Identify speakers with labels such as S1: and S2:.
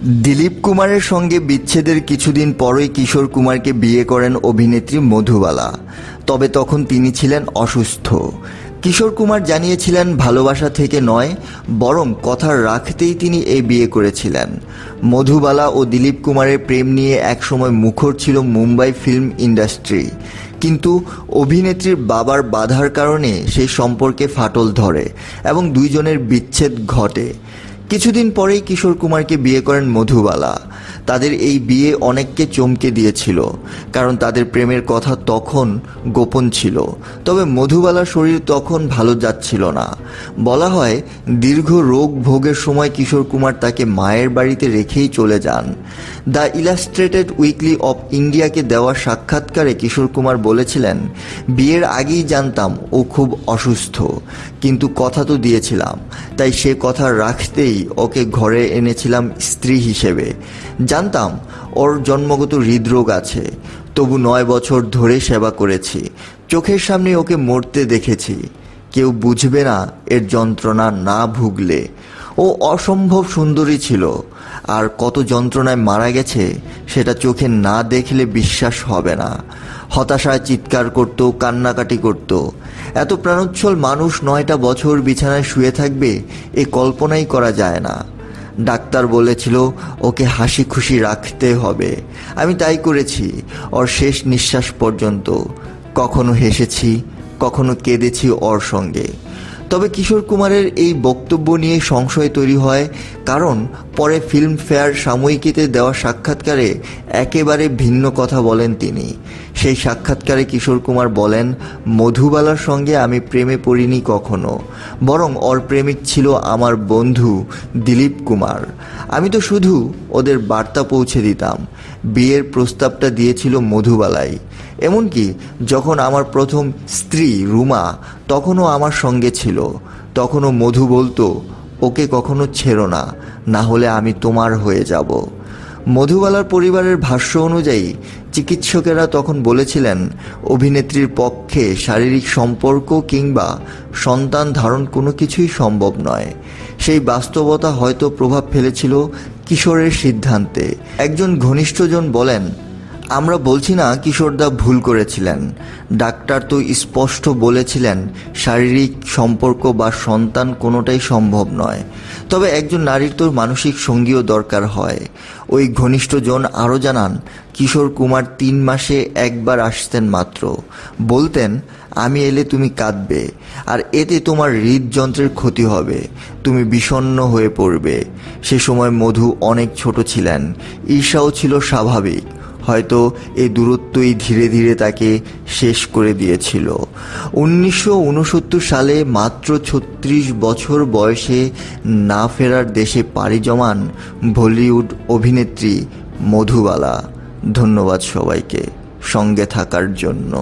S1: দিলীপ কুমারের সঙ্গে বিচ্ছেদের কিছুদিন পরই কিশোর কুমারকে বিয়ে করেন অভিনেত্রী মধুবালা। তবে তখন তিনি ছিলেন অসুস্থ। কিশোর কুমার জানিয়েছিলেন ভালোবাসা থেকে নয়, বরং কথা রাখতেই তিনি এই বিয়ে করেছিলেন। মধুবালা ও দিলীপ কুমারের প্রেম নিয়ে একসময় মুখর ছিল মুম্বাই ফিল্ম ইন্ডাস্ট্রি, কিন্তু অভিনেত্রীর বাবার বাধার কারণে সেই সম্পর্কে ফাটল ধরে এবং দুইজনের বিচ্ছেদ ঘটে। কিছুদিন পরেই কিশোর কুমারকে বিয়ে করেন মধুবালা। তাদের এই বিয়ে অনেককে চমকে দিয়েছিল, কারণ তাদের প্রেমের কথা তখন গোপন ছিল। তবে মধুবালার শরীর তখন ভালো যাচ্ছিল না। বলা হয় দীর্ঘ রোগ ভোগের সময় কিশোর কুমার তাকে মায়ের বাড়িতে রেখেই চলে যান। দ্য ইলাস্ট্রেটেড উইকলি অফ ইন্ডিয়াকে দেওয়া সাক্ষাৎকারে কিশোর কুমার বলেছিলেন, বিয়ের আগেই জানতাম ও খুব অসুস্থ, কিন্তু কথা তো দিয়েছিলাম, তাই সে কথা রাখতেই ওকে ঘরে এনেছিলাম স্ত্রী হিসেবে। জানতাম ওর জন্মগত হৃদরোগ আছে, তবু 9 বছর ধরে সেবা করেছি। চোখের সামনে ওকে মরতে দেখেছি। কেউ বুঝবে না এর যন্ত্রণা না ভুগলে। ও অসম্ভব সুন্দরী ছিল, আর কত যন্ত্রণায় মারা গেছে সেটা চোখে না দেখলে বিশ্বাস হবে না। হতাশায় চিৎকার করত, কান্নাকাটি করত। এত প্রাণোচ্ছল মানুষ 9টা বছর বিছানায় শুয়ে থাকবে, এ কল্পনাই করা যায় না। ডাক্তার বলেছিল ওকে হাসি খুশি রাখতে হবে। আমি তাই করেছি ওর শেষ নিঃশ্বাস পর্যন্ত। কখনো হেসেছি, কখনো কেঁদেছি ওর সঙ্গে। তবে কিশোর কুমারের এই বক্তব্য নিয়ে সংশয় তৈরি হয়, কারণ পরে ফিল্মফেয়ার সাময়িকীতে দেওয়া সাক্ষাৎকারে একেবারে ভিন্ন কথা বলেন তিনি। সেই সাক্ষাৎকারে কিশোর কুমার বলেন, মধুবালার সঙ্গে আমি প্রেমে পড়িনি কখনো, বরং ওর প্রেমিক ছিল আমার বন্ধু দিলীপ কুমার। আমি তো শুধু ওদের বার্তা পৌঁছে দিতাম। বিয়ের প্রস্তাবটা দিয়েছিল মধুবালাই। এমনকি যখন আমার প্রথম স্ত্রী রুমা তখনও আমার সঙ্গে ছিল, তখনও মধু বলতো, ওকে কখনো ছেড়ো না, না হলে আমি তোমার হয়ে যাব। মধুবালার পরিবারের ভাষ্য অনুযায়ী চিকিৎসকেরা তখন বলেছিলেন অভিনেত্রীর পক্ষে শারীরিক সম্পর্ক কিংবা সন্তান ধারণ কোনো কিছুই সম্ভব নয়। সেই বাস্তবতা হয়তো প্রভাব ফেলেছিল কিশোরের সিদ্ধান্তে। একজন ঘনিষ্ঠজন বলেন, আমরা বলছি না কিশোরদা ভুল করেছিলেন। ডাক্তার তো স্পষ্ট বলেছিলেন শারীরিক সম্পর্ক বা সন্তান কোনোটাই সম্ভব নয়। তবে একজন নারীর তো মানসিক সঙ্গীও দরকার হয়। ওই ঘনিষ্ঠজন আরও জানান, কিশোর কুমার 3 মাসে একবার আসতেন মাত্র। বলতেন, আমি এলে তুমি কাঁদবে, আর এতে তোমার হৃদযন্ত্রের ক্ষতি হবে, তুমি বিষণ্ণ হয়ে পড়বে। সে সময় মধু অনেক ছোট ছিলেন, ঈর্ষাও ছিল স্বাভাবিক। হয়তো এই দূরত্বই ধীরে ধীরে তাকে শেষ করে দিয়েছিল। 1969 সালে মাত্র 36 বছর বয়সে না ফেরার দেশে পাড়ি জমান বলিউড অভিনেত্রী মধুবালা। ধন্যবাদ সবাইকে সঙ্গে থাকার জন্য।